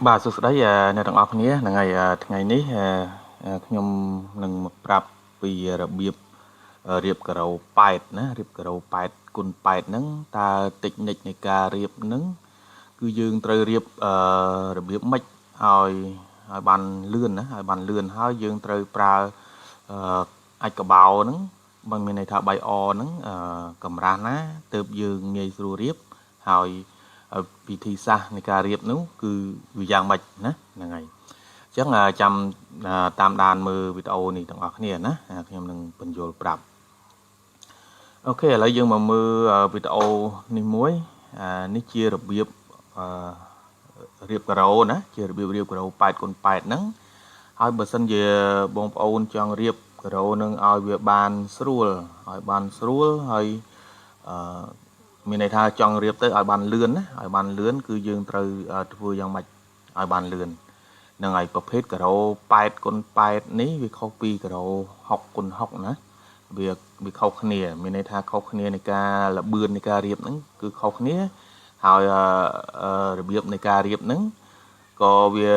បាទសួស្តីអ្នកទាំងអស់គ្នាថ្ងៃនេះខ្ញុំនឹងមកប្រាប់ពីរបៀបរៀបការ៉ូប៉ែតណារៀបការ៉ូប៉ែតគុណប៉ែតហ្នឹងតើតិចនិចនៃការរៀបហ្នឹងគឺយើងត្រូវរៀបរបៀបម៉េចឲ្យបានលឿនណាឲ្យបានលឿនហើយយើងត្រូវប្រើអាចកបោហ្នឹងបើមានន័យថាបៃអហ្នឹងកម្រាស់ណាទើបយើងងាយស្រួលរៀបហើយវិធីសាស្ត្រនៃការរៀបនោះគឺវាយ៉ាងម៉េចណាហ្នឹងហើយអញ្ចឹងចាំតាមដានមើលវីដេអូនេះទាំងអស់គ្នាណាខ្ញុំនឹងបញ្យល់ប្រាប់អូខេឥឡូវយើងមកមើលវីដេអូនេះមួយនេះជារបៀបរៀបការ៉ូណាជារបៀបរៀបការ៉ូប៉ែតគុណប៉ែតហ្នឹងហើយបើសិនជាបងប្អូនចង់រៀបការ៉ូនឹងឲ្យវាបានស្រួលហើយមានន័យថាចង់រៀបទៅឲ្យបានលឿនណាឲ្យបានលឿនគឺយើងត្រូវធ្វើយ៉ាងម៉េចឲ្យបានលឿនហ្នឹងហើយប្រភេទការ៉ូប៉ែតគុណប៉ែតនេះវាខុសពីការ៉ូ6គុណ6ណាវាខុសគ្នាមានន័យថាខុសគ្នានៃការលបឿននៃការរៀបហ្នឹងគឺខុសគ្នាហើយរបៀបនៃការរៀបហ្នឹងក៏វា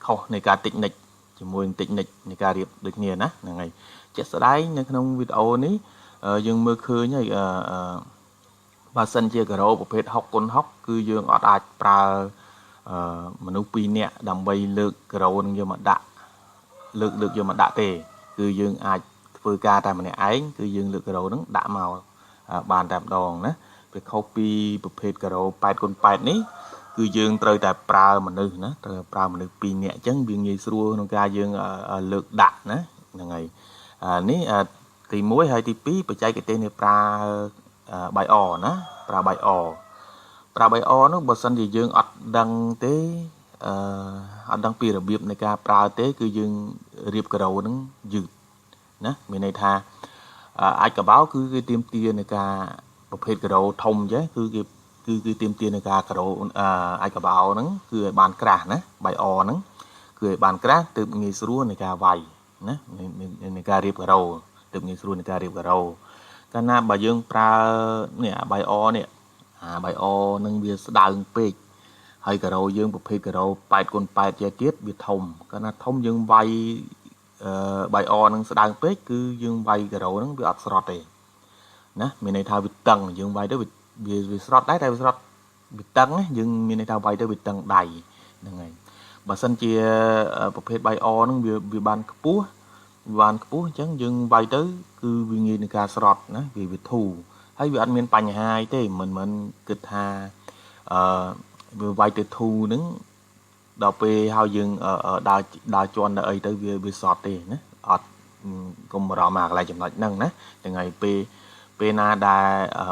ខុសនៃការតិចនិចជាមួយតិចនិចនៃការរៀបដូចគ្នាណាហ្នឹងហើយជាក់ស្ដែងនៅក្នុងវីដេអូនេះយើងមើលឃើញហើយបើសិនជាការ៉ូប្រភេទ6គុណ6គឺយើងអត់អាចប្រើមនុស្ស2នាក់ដើម្បីលើកការ៉ូនឹងយកមកដាក់លើកយកមកដាក់ទេគឺយើងអាចធ្វើការតែម្នាក់ឯងគឺយើងលើកការ៉ូនឹងដាក់មកបានតែម្ដងណាវាខុសពីប្រភេទការ៉ូ8គុណ8នេះគឺយើងត្រូវតែប្រើមនុស្សណាត្រូវប្រើមនុស្ស2នាក់អញ្ចឹងវាងាយស្រួលក្នុងការយើងលើកដាក់ណាហ្នឹងហើយនេះទី1ហើយទី2បច្ចេកទេសនៃប្រើបៃអណាប្រើបៃអនោះបើសិនជាយើងអត់ដឹងទេអត់ដឹងពីរបៀបនៃការប្រើទេគឺយើងរៀបការ៉ូហ្នឹងយឺតណាមានន័យថាអាចកបោគឺគេទាមទារនៃការប្រភេទការ៉ូធំចេះគឺទាមទារនៃការការ៉ូអាចកបោហ្នឹងគឺឲ្យបានក្រាស់ណាបៃអហ្នឹងគឺឲ្យបានក្រាស់ទើបងាយស្រួលនៃការវាយណានៃការរៀបការ៉ូទើបងាយស្រួលនៃការរៀបការ៉ូកាលណាបើយើងប្រើនេះបៃអនេះបៃអនឹងវាស្ដើងពេកហើយការ៉ូយើងប្រភេទការ៉ូ8គុណ8ចេះទៀតវាធំកាលណាធំយើងវាយបៃអនឹងស្ដើងពេកគឺយើងវាយការ៉ូនឹងវាអត់ស្រត់ទេណាមានន័យថាវាតឹងយើងវាយទៅវាស្រត់ដែរតែវាស្រត់វាតឹងយើងមានន័យថាវាយទៅវាតឹងដៃហ្នឹងហើយបើសិនជាប្រភេទបៃអនឹងវាបានខ្ពស់អញ្ចឹងយើងវាយទៅគឺវាងាយនឹងការស្រត់ណាវាធូរហើយវាអត់មានបញ្ហាអីទេមិនគិតថាវាវាយទៅធូរហ្នឹងដល់ពេលហើយយើងដើរជន់ដល់អីទៅវាសត់ទេណាអត់កុំបារម្ភអាកន្លែងចំណុចហ្នឹងណាទាំងហើយពេលណាដែល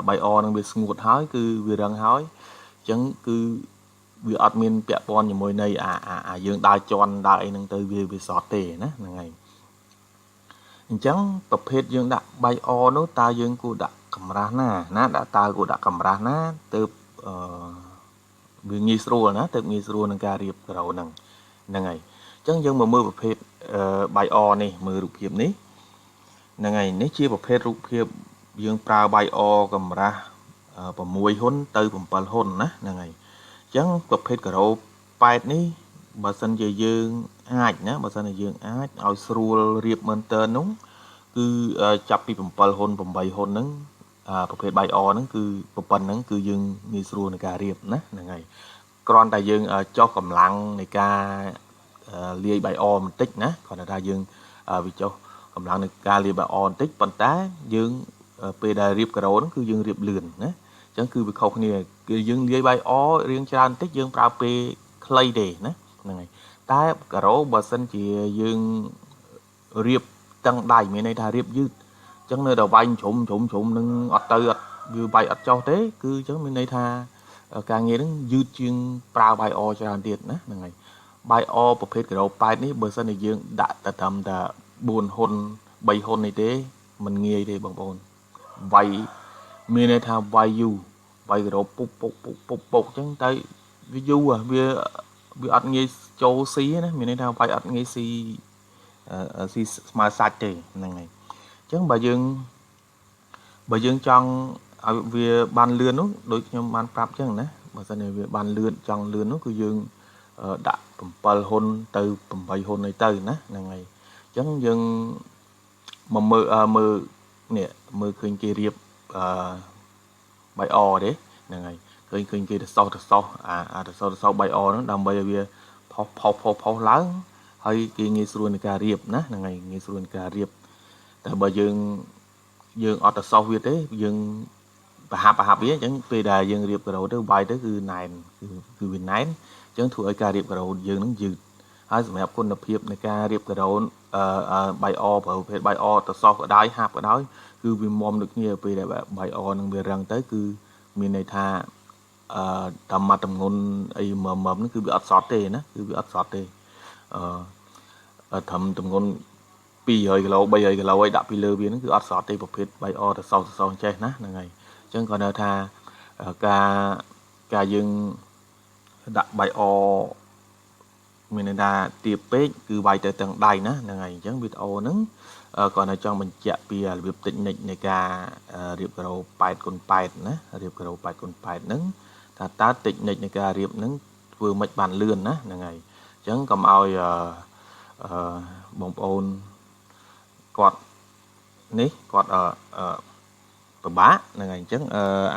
បៃអនឹងវាស្ងួតហើយគឺវារឹងហើយអញ្ចឹងគឺវាអត់មានពាក់ព័ន្ធជាមួយនៃយើងដើរជន់ដើរអីហ្នឹងទៅវាសត់ទេណាហ្នឹងហើយអញ្ចឹងប្រភេទយើងដាក់បៃអនោះតើយើងគួរដាក់កម្រាស់ណាតើគួរដាក់កម្រាស់ណាទើបវាងាយស្រួលណាទើបងាយស្រួលនឹងការរៀបការ៉ូហ្នឹងហើយអញ្ចឹងយើងមកមើលប្រភេទបៃអនេះមើលរូបភាពនេះហ្នឹងហើយនេះជាប្រភេទរូបភាពយើងប្រើបៃអកម្រាស់6ហ៊ុនទៅ7ហ៊ុនណាហ្នឹងហើយអញ្ចឹងប្រភេទការ៉ូ8នេះបើសិនជាយើងអាចឲ្យស្រួលរៀបមែនតើនោះគឺចាប់ពី7ហ៊ុន8ហ៊ុនហ្នឹងប្រភេទបៃអហ្នឹងគឺប៉ុណ្្នឹងគឺយើងងាយស្រួលในការរៀបណាហ្នឹងហើយគ្រាន់តែយើងចុះកម្លាំងនៃការលាយបៃអបន្តិចណាគ្រាន់តែថាយើងវាចុះកម្លាំងនៃការលាយបៃអបន្តិចប៉ុន្តែយើងពេលដែលរៀបការ៉ូហ្នឹងគឺយើងរៀបលឿនណាអញ្ចឹងគឺវាខុសគ្នាគឺយើងលាយបៃអរៀងច្រើនបន្តិចយើងប្រើពេលខ្លីទេណាហ្នឹងហើយតែការ៉ូបើសិនជាយើងរៀបតឹងដៃមានន័យថារៀបយឺតអញ្ចឹងនៅតែវាយជ្រុំនឹងអត់វាវាយអត់ចុះទេគឺអញ្ចឹងមានន័យថាការងារហ្នឹងយឺតជាងប្រើបៃអច្រើនទៀតណាហ្នឹងហើយបៃអប្រភេទការ៉ូ8នេះបើសិនជាយើងដាក់តែត្រឹមតែ4ហ៊ុន3ហ៊ុននេះទេมันងាយទេបងប្អូនវាយមានន័យថាវាយយូរវាយការ៉ូពុកអញ្ចឹងទៅវាយូរវាអត់ងាយចូលស៊ីណាមានន័យថាវាយអត់ងាយស៊ីស្មើសាច់ទេហ្នឹងហើយអញ្ចឹងបើយើងចង់ឲ្យវាបានលឿននោះដូចខ្ញុំបានប្រាប់អញ្ចឹងណា បើសិនជាវាបានលឿនចង់លឿននោះគឺយើងដាក់7ហ៊ុនទៅ8ហ៊ុនអីទៅណាហ្នឹងហើយអញ្ចឹងយើងមកមើលនេះមើលឃើញគេរៀបបាយអទេហ្នឹងហើយឃើញគេទៅសោះអាទៅសោះបាយអហ្នឹងដើម្បីឲ្យវាផុសឡើងហើយគេងាយស្រួលในការរៀបណាហ្នឹងហើយងាយស្រួលในការរៀបតែបើយើងអត់ទៅសោះវាទេយើងប្រហាប់វាអញ្ចឹងពេលដែលយើងរៀបការ៉ូទៅបាយទៅគឺណែនគឺវាណែនអញ្ចឹងធ្វើឲ្យការរៀបការ៉ូយើងនឹងយឺតហើយសម្រាប់គុណភាពនៃការរៀបការ៉ូបាយអប្រភេទបាយអទៅសោះក៏ដោយហាប់ក៏ដោយគឺវាមុំដូចគ្នាពេលដែលបាយអនឹងវារឹងទៅគឺមានន័យថាតាមមាត់តម្ងន់អីមើមហ្នឹងគឺវាអត់សត់ទេណាគឺវាអត់សត់ទេត្រឹមតម្ងន់200គីឡូ300គីឡូឲ្យដាក់ពីលើវាហ្នឹងគឺអត់សត់ទេប្រភេទបាយអទៅសោះចេះណាហ្នឹងហើយអញ្ចឹងគាត់នៅថាការយើងដាក់បាយអមានន័យថាទាបពេកគឺវាយទៅទាំងដៃណាហ្នឹងហើយអញ្ចឹងវីដេអូហ្នឹងគាត់នៅចង់បញ្ជាក់ពីរបៀបតិចនិចនៃការរៀបការ៉ូ 8x8 ណារៀបការ៉ូ 8x8 ហ្នឹងថាតើតិចនិចនៃការរៀបហ្នឹងធ្វើមិនបានលឿនណាហ្នឹងហើយអញ្ចឹងកុំឲ្យបងប្អូនគាត់នេះគាត់ពិបាកហ្នឹងហើយអញ្ចឹង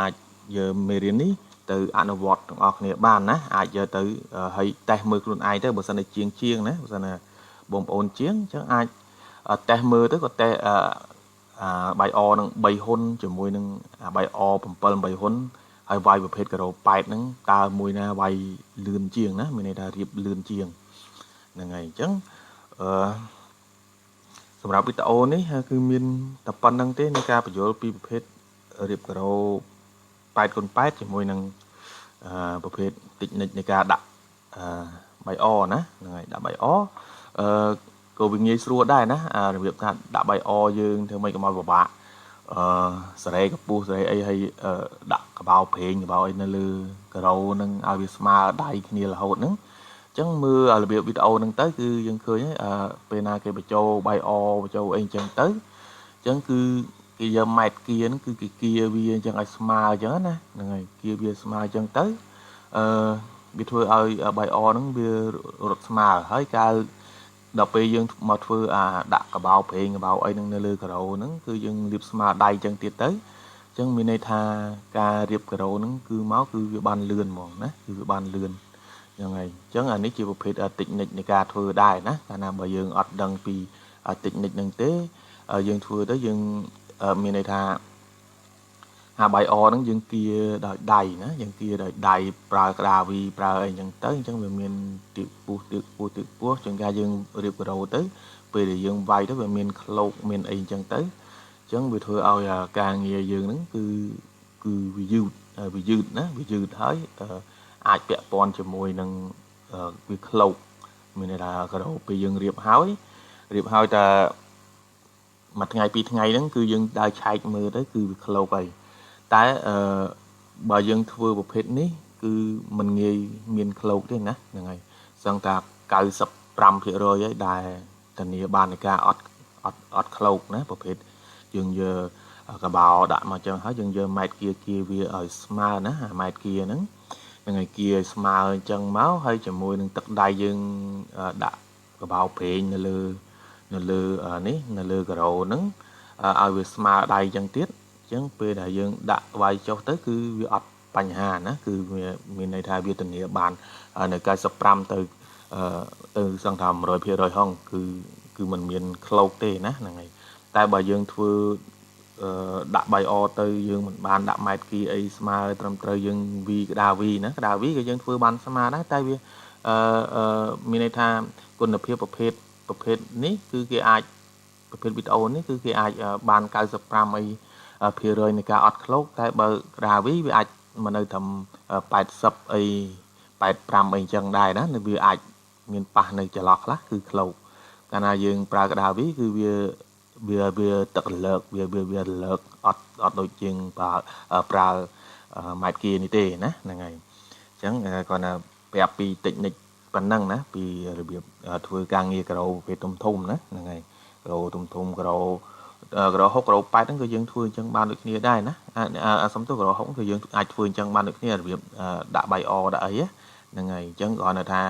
អាចយកមេរៀននេះទៅអនុវត្តទាំងអស់គ្នាបានណាអាចយកទៅឲ្យតេស្តមើលខ្លួនឯងទៅបើសិនជាជាងណាបើសិនណាបងប្អូនជាងអញ្ចឹងអាចតេស្តមើលទៅក៏តេស្តបាយអនឹង3ហ៊ុនជាមួយនឹងបាយអ7 8ហ៊ុនហើយវាយប្រភេទការ៉ូ8ហ្នឹងតើមួយណាវាយលឿនជាងណាមានន័យថារៀបលឿនជាងហ្នឹងហើយអញ្ចឹងសម្រាប់វីដេអូនេះគឺមានតែប៉ុណ្្នឹងទេនៃការបញ្យល់ពីប្រភេទរៀបការ៉ូ 8x8 ជាមួយនឹងប្រភេទតិចនិចនៃការដាក់បាយអណាហ្នឹងហើយដាក់បាយអក៏វាងាយស្រួលដែរណារបៀបថាដាក់បាយអយើងធ្វើម៉េចកុំឲ្យពិបាកសារ៉េកពុះសារ៉េអីហើយដាក់កបោប្រេងកបោអីនៅលើការ៉ូហ្នឹងឲ្យវាស្មើដៃគ្នារហូតហ្នឹងអញ្ចឹងមើលរបៀបវីដេអូហ្នឹងទៅគឺយើងឃើញពេលណាគេបញ្ចូលបាយអបញ្ចូលអីអញ្ចឹងទៅអញ្ចឹងគឺគេយកម៉ែត្រគៀហ្នឹងគឺគេគៀវាអញ្ចឹងឲ្យស្មើអញ្ចឹងណាហ្នឹងហើយគៀវាស្មើអញ្ចឹងទៅវាធ្វើឲ្យបាយអហ្នឹងវារត់ស្មើហើយកាលដល់ពេលយើងមកធ្វើដាក់កបោប្រេងកបោអីហ្នឹងនៅលើការ៉ូហ្នឹងគឺយើងលាបស្មើដៃអញ្ចឹងទៀតទៅអញ្ចឹងមានន័យថាការរៀបការ៉ូហ្នឹងគឺមកគឺវាបានលឿនហ្មងណាគឺវាបានលឿនហ្នឹងហើយអញ្ចឹងអានេះជាប្រភេទតិចនិចនៃការធ្វើដែរណាកាលណាបើយើងអត់ដឹងពីតិចនិចហ្នឹងទេយើងធ្វើទៅយើងមានន័យថាបាយអហ្នឹងយើងគៀដោយដៃណាយើងគៀដោយដៃប្រើក្តារវីប្រើអីអញ្ចឹងទៅអញ្ចឹងវាមានទៀកពោះជាងការយើងរៀបការ៉ូទៅពេលដែលយើងវាយទៅវាមានក្លោកមានអីអញ្ចឹងទៅអញ្ចឹងវាធ្វើឲ្យការងារយើងហ្នឹងគឺវាយឺតណាវាយឺតហើយអាចពាក់ព័ន្ធជាមួយនឹងវាក្លោកមានន័យថាការ៉ូពេលយើងរៀបហើយតែមួយថ្ងៃពីរថ្ងៃហ្នឹងគឺយើងដើរឆែកមើលទៅគឺវាក្លោកហើយតែបើយើងធ្វើប្រភេទនេះគឺมันងាយមានក្លោកទេណាហ្នឹងហើយសឹងថា 95% ហើយដែលធានាបាននៃការអត់ក្លោកណាប្រភេទយើងយកកបោដាក់មកចឹងហើយយើងយកម៉ែត្រគៀវាឲ្យស្មើណាអាម៉ែត្រគៀហ្នឹងហើយគៀឲ្យស្មើអញ្ចឹងមកហើយជាមួយនឹងទឹកដៃយើងដាក់កបោប្រេងនៅលើនេះនៅលើការ៉ូហ្នឹងឲ្យវាស្មើដៃអញ្ចឹងទៀតអញ្ចឹងពេលដែលយើងដាក់វាយចុះទៅគឺវាអត់បញ្ហាណាគឺវាមានន័យថាវាធានាបាននៅ95ទៅសឹងថា 100% ហងគឺมันមានក្លោកទេណាហ្នឹងហើយតែបើយើងធ្វើដាក់បាយអទៅយើងមិនបានដាក់ម៉ែត្រគីអីស្មើត្រឹមត្រូវយើងវីក្តារវីណាក្តារវីក៏យើងធ្វើបានស្មើដែរតែវាមានន័យថាគុណភាពប្រភេទនេះគឺគេអាចប្រភេទវីដេអូនេះគឺគេអាចបាន95អី% នៃការអត់ក្លោកតែបើក្តារវីវាអាចមកនៅត្រឹម80អី85អីចឹងដែរណាវាអាចមានប៉ះនៅចន្លោះខ្លះគឺក្លោកកាលណាយើងប្រើក្តារវីគឺវាទឹករលកវារលកអត់ដូចជាងប្រើម៉ែត្រគីនេះទេណាហ្នឹងហើយអញ្ចឹងគាត់ថាប្រាប់ពីតិចនិចប៉ុណ្ណឹងណាពីរបៀបធ្វើការងារការ៉ូប្រភេទធំណាហ្នឹងហើយការ៉ូធំការ៉ូ ក្រហុកក្រប៉ែតហ្នឹងគឺយើងធ្វើអញ្ចឹងបានដូចគ្នាដែរណាសំទោសក្រហុកគឺយើងអាចធ្វើអញ្ចឹងបានដូចគ្នារបៀបដាក់បាយអដាក់អីហ្នឹងហើយអញ្ចឹងគ្រាន់តែថា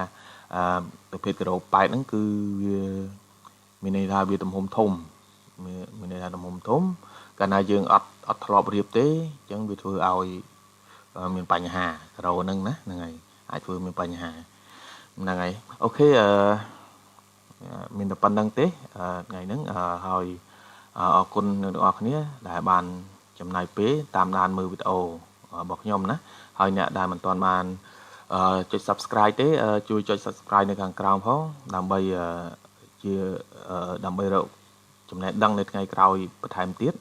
ប្រភេទក្រប៉ែតហ្នឹងគឺវាមានន័យថាវាទំហំធំមានន័យថាទំហំធំកាលណាយើងអត់ធ្លាប់រៀបទេអញ្ចឹងវាធ្វើឲ្យមានបញ្ហាក្រហ្នឹងណាហ្នឹងហើយអាចធ្វើមានបញ្ហាហ្នឹងហើយអូខេមានតែប៉ុណ្្នឹងទេថ្ងៃហ្នឹងហើយអរគុណអ្នកទាំងអស់គ្នាដែលបានចំណាយពេលតាមដានមើលវីដេអូរបស់ខ្ញុំណាហើយអ្នកដែលមិនទាន់បានចុច Subscribe ទេជួយចុច Subscribe នៅខាងក្រោមផងដើម្បីដើម្បីរកចំណេះដឹងនៅថ្ងៃក្រោយបន្ថែមទៀត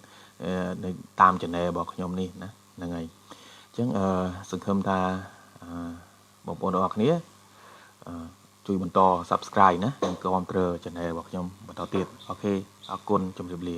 នៅតាម Channel របស់ខ្ញុំនេះណាហ្នឹងហើយអញ្ចឹងសង្ឃឹមថាបងប្អូនទាំងអស់គ្នាជួយបន្ត Subscribe ណានិងគាំទ្រ Channel របស់ខ្ញុំបន្តទៀតអូខេអរគុណជម្រាបលា